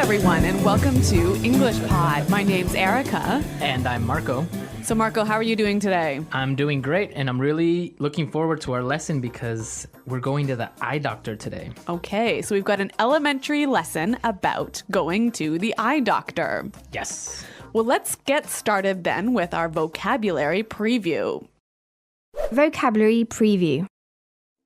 everyone, and welcome to English Pod. My name's Erica. And I'm Marco. So, Marco, how are you doing today? I'm doing great, and I'm really looking forward to our lesson because we're going to the eye doctor today. Okay, so we've got an elementary lesson about going to the eye doctor. Yes. Well, let's get started then with our vocabulary preview. Vocabulary preview.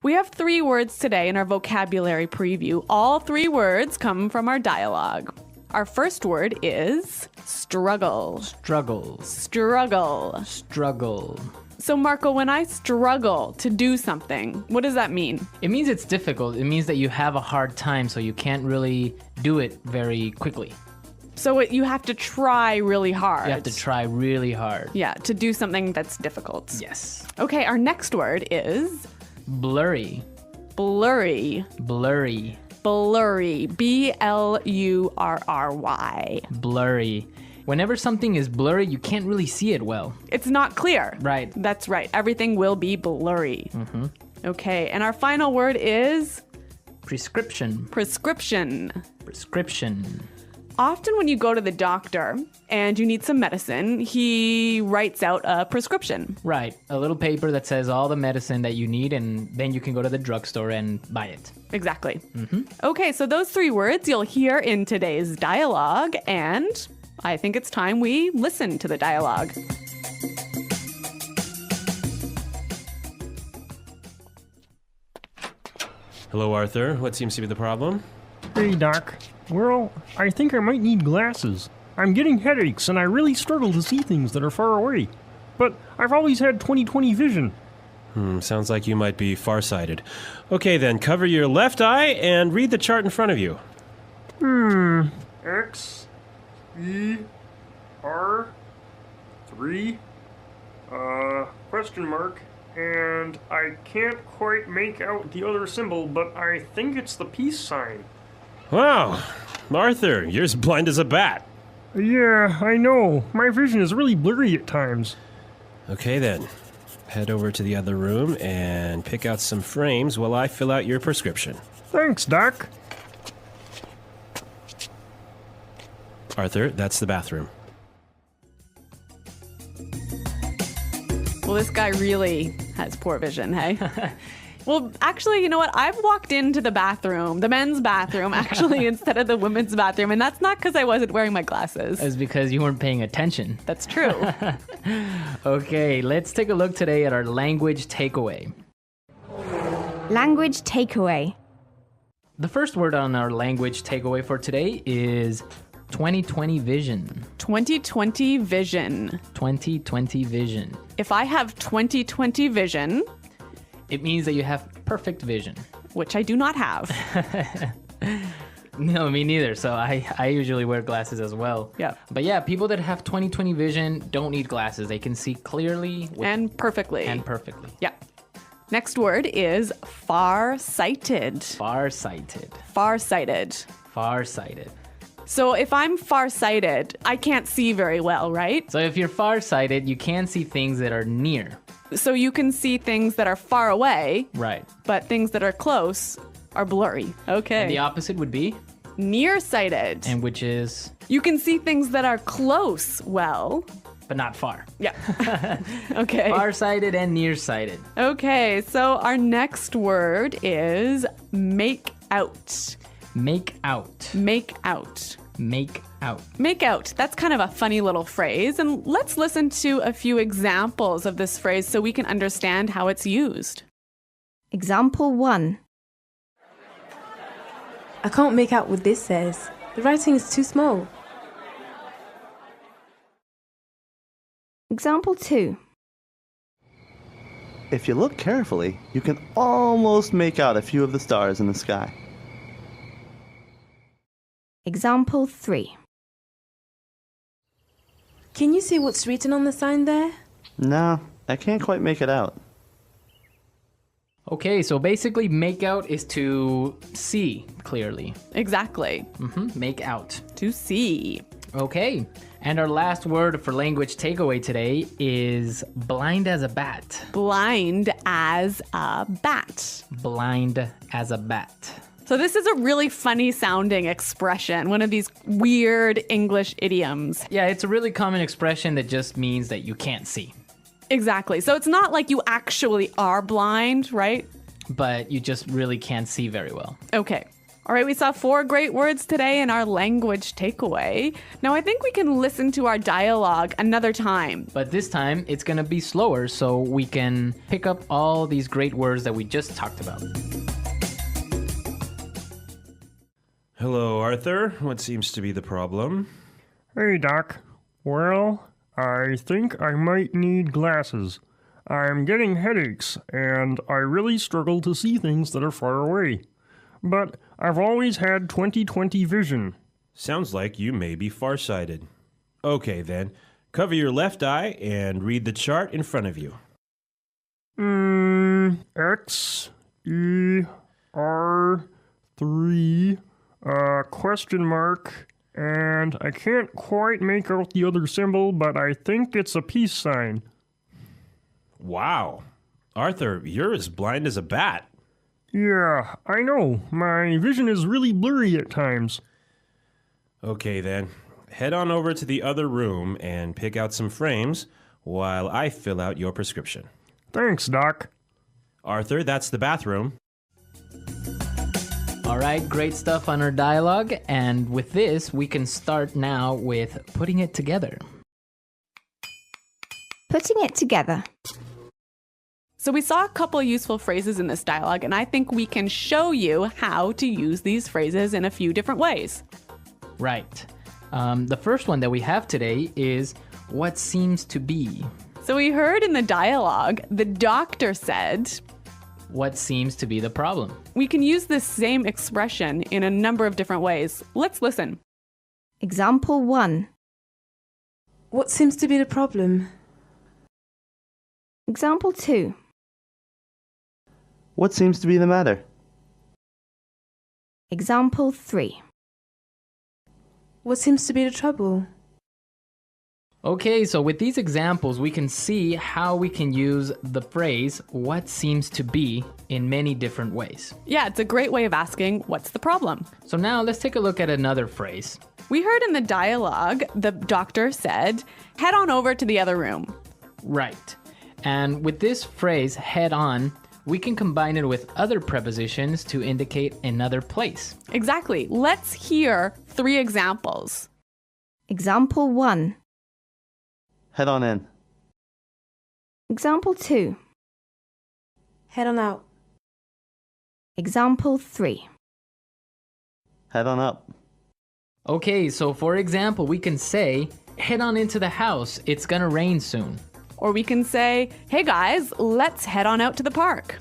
We have 3 words today in our vocabulary preview. All 3 words come from our dialogue. Our first word is struggle. Struggles. Struggle. Struggle. So, Marco, when I struggle to do something, what does that mean? It means it's difficult. It means that you have a hard time, so you can't really do it very quickly. So you have to try really hard. You have to try really hard. Yeah, to do something that's difficult. Yes. Okay, our next word is Blurry. blurry. Blurry. Blurry. B-L-U-R-R-Y. Blurry. Whenever something is blurry, you can't really see it well. It's not clear. Right. That's right. Everything will be blurry. Okay, and our final word is Prescription. prescription. Prescription. Often when you go to the doctor and you need some medicine, he writes out a prescription. Right. A little paper that says all the medicine that you need, and then you can go to the drugstore and buy it. Exactly. Okay, so those 3 words you'll hear in today's dialogue, and I think it's time we listen to the dialogue. Hello, Arthur. What seems to be the problem? Hey, Doc. Well, I think I might need glasses. I'm getting headaches, and I really struggle to see things that are far away. But I've always had 20/20 vision. Sounds like you might be farsighted. Okay, then, cover your left eye and read the chart in front of you. X, E, R, 3, question mark, and I can't quite make out the other symbol, but I think it's the peace sign. Wow, Arthur, you're as blind as a bat. Yeah, I know. My vision is really blurry at times. Okay, then. Head over to the other room and pick out some frames while I fill out your prescription. Thanks, Doc. Arthur, that's the bathroom. Well, this guy really has poor vision, hey? Well, actually, you know what? I've walked into the bathroom, the men's bathroom, actually, instead of the women's bathroom, and that's not because I wasn't wearing my glasses. It's because you weren't paying attention. That's true. Okay, let's take a look today at our language takeaway. Language takeaway. The first word on our language takeaway for today is 20/20 vision. 20/20 vision. 20/20 vision. If I have 20/20 vision, It means that you have perfect vision. which I do not have. No, me neither. So I usually wear glasses as well. Yeah. But yeah, people that have 20/20 vision don't need glasses. They can see clearly And perfectly. and perfectly. Yeah. Next word is far-sighted. Farsighted. Far-sighted. Farsighted. So if I'm far-sighted, I can't see very well, right? So if you're farsighted, you can see things that are near. So you can see things that are far away, Right. but things that are close are blurry. Okay. And the opposite would be, Nearsighted. and which is, You can see things that are close well. but not far. Yeah. Okay. Farsighted and nearsighted. Okay, so our next word is make out. Make out. Make out. Make out. Make out. That's kind of a funny little phrase. And let's listen to a few examples of this phrase so we can understand how it's used. Example 1. I can't make out what this says. The writing is too small. Example 2. If you look carefully, you can almost make out a few of the stars in the sky. Example 3. Can you see what's written on the sign there? No, I can't quite make it out. Okay, so basically make out is to see clearly. Exactly. Make out. To see. Okay, and our last word for language takeaway today is blind as a bat. Blind as a bat. Blind as a bat. So this is a really funny sounding expression, one of these weird English idioms. Yeah, it's a really common expression that just means that you can't see, Exactly. So it's not like you actually are blind, right? but you just really can't see very well. Okay. All right, we saw 4 great words today in our language takeaway. Now I think we can listen to our dialogue another time. But this time, it's going to be slower so we can pick up all these great words that we just talked about. Hello, Arthur. What seems to be the problem? Hey, Doc. Well, I think I might need glasses. I'm getting headaches, and I really struggle to see things that are far away. But I've always had 20/20 vision. Sounds like you may be farsighted. Okay, then. Cover your left eye and read the chart in front of you. X, E, R, 3, question mark, and I can't quite make out the other symbol, but I think it's a peace sign. Wow. Arthur, you're as blind as a bat. Yeah, I know. My vision is really blurry at times. Okay, then. Head on over to the other room and pick out some frames while I fill out your prescription. Thanks, Doc. Arthur, that's the bathroom. All right, great stuff on our dialogue. And with this, we can start now with putting it together. Putting it together. So we saw a couple useful phrases in this dialogue, and I think we can show you how to use these phrases in a few different ways. Right. The first one that we have today is what seems to be. So we heard in the dialogue, the doctor said, What seems to be the problem? we can use this same expression in a number of different ways. Let's listen. Example 1. What seems to be the problem? Example 2. What seems to be the matter? Example 3. What seems to be the trouble? Okay, so with these examples, we can see how we can use the phrase what seems to be in many different ways. Yeah, it's a great way of asking, what's the problem? So now let's take a look at another phrase. We heard in the dialogue, the doctor said, head on over to the other room. Right. And with this phrase, head on, we can combine it with other prepositions to indicate another place. Exactly. Let's hear 3 examples. Example 1. Head on in. Example 2. Head on out. Example 3. Head on up. Okay, so for example, we can say, head on into the house, it's gonna rain soon. Or we can say, hey guys, let's head on out to the park.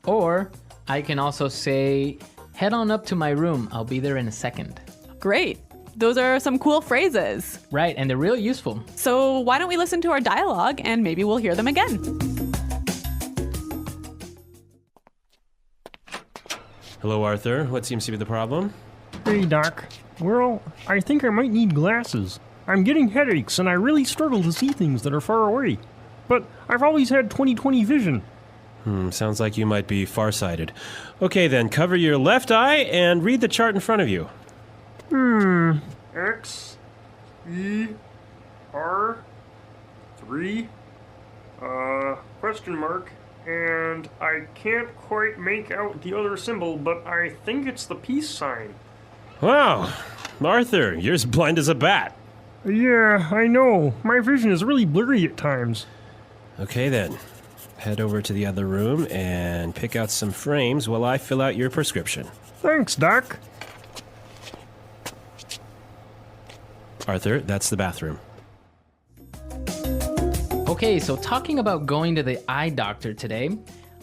Or I can also say, head on up to my room, I'll be there in a second. Great. Those are some cool phrases. Right, and they're real useful. So why don't we listen to our dialogue and maybe we'll hear them again. Hello, Arthur. What seems to be the problem? Hey, Doc. Well, I think I might need glasses. I'm getting headaches, and I really struggle to see things that are far away. But I've always had 20/20 vision. Sounds like you might be farsighted. Okay, then. Cover your left eye and read the chart in front of you. X, E, R, 3, question mark, and I can't quite make out the other symbol, but I think it's the peace sign. Wow. Arthur, you're as blind as a bat. Yeah, I know. My vision is really blurry at times. Okay, then. Head over to the other room and pick out some frames while I fill out your prescription. Thanks, Doc. Arthur, that's the bathroom. Okay, so talking about going to the eye doctor today,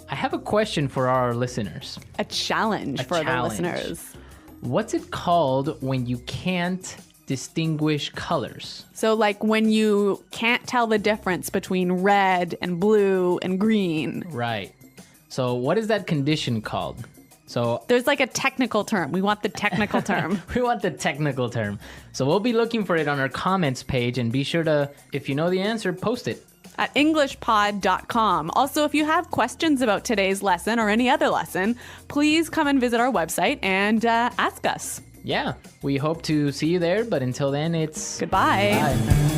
I have a question for our listeners. A challenge A for challenge. the listeners. What's it called when you can't distinguish colors? So like when you can't tell the difference between red and blue and green. Right. So what is that condition called? So There's like a technical term. We want the technical term. we want the technical term. So we'll be looking for it on our comments page, and be sure to, if you know the answer, post it. at englishpod.com. Also, if you have questions about today's lesson or any other lesson, please come and visit our website and ask us. Yeah, we hope to see you there, but until then, it's Goodbye. Bye.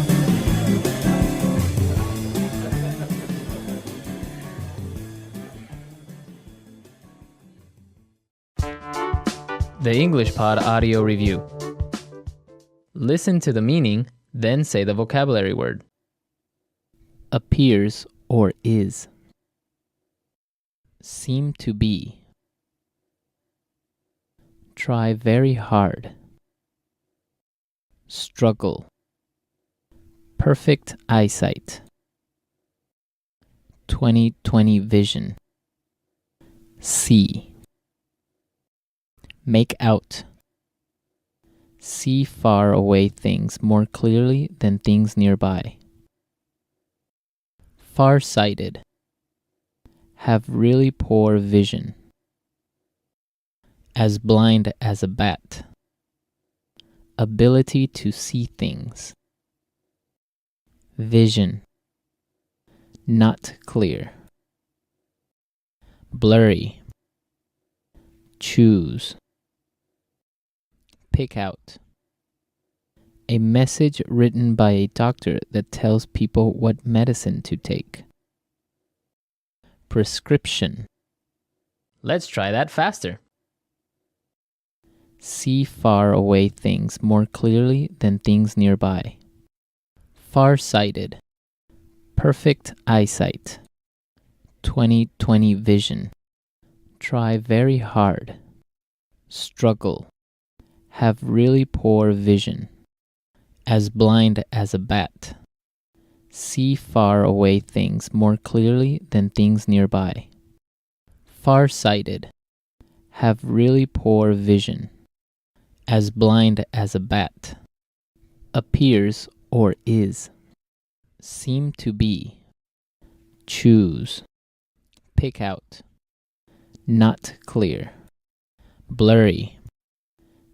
The English Pod Audio Review. Listen to the meaning, then say the vocabulary word. Appears or is. Seem to be. Try very hard. Struggle. Perfect eyesight. 20/20 vision. See. Make out. See far away things more clearly than things nearby. Far-sighted. Have really poor vision. As blind as a bat. Ability to see things. Vision. Not clear. Blurry. Choose. Pick out. A message written by a doctor that tells people what medicine to take. Prescription. Let's try that faster. See far away things more clearly than things nearby. Far-sighted. Perfect eyesight. 20/20 vision. Try very hard. Struggle. Have really poor vision. As blind as a bat. See far away things more clearly than things nearby. Far-sighted. Have really poor vision. As blind as a bat. Appears or is. Seem to be. Choose. Pick out. Not clear. Blurry.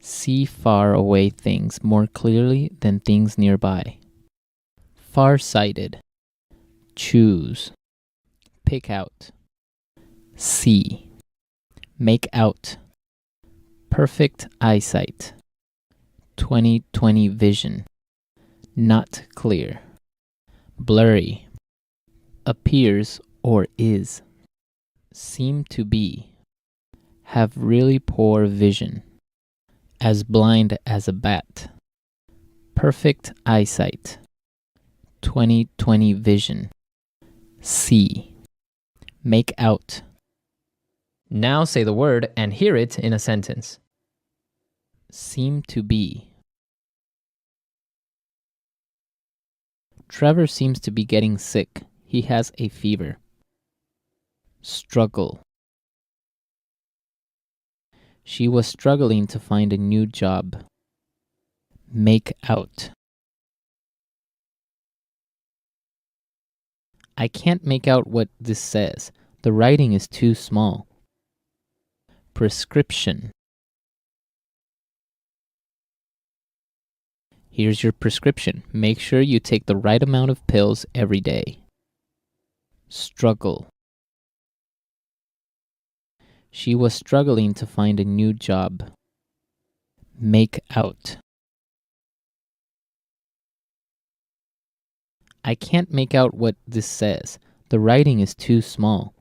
See far away things more clearly than things nearby. Far-sighted. Choose. Pick out. See. Make out. Perfect eyesight. 20/20 vision. Not clear. Blurry. Appears or is. Seem to be. Have really poor vision. As blind as a bat. Perfect eyesight. 20/20 vision. See. Make out. Now say the word and hear it in a sentence. Seem to be. Trevor seems to be getting sick. He has a fever. Struggle. She was struggling to find a new job. Make out. I can't make out what this says. The writing is too small. Prescription. Here's your prescription. Make sure you take the right amount of pills every day. Struggle. She was struggling to find a new job. Make out. I can't make out what this says. The writing is too small.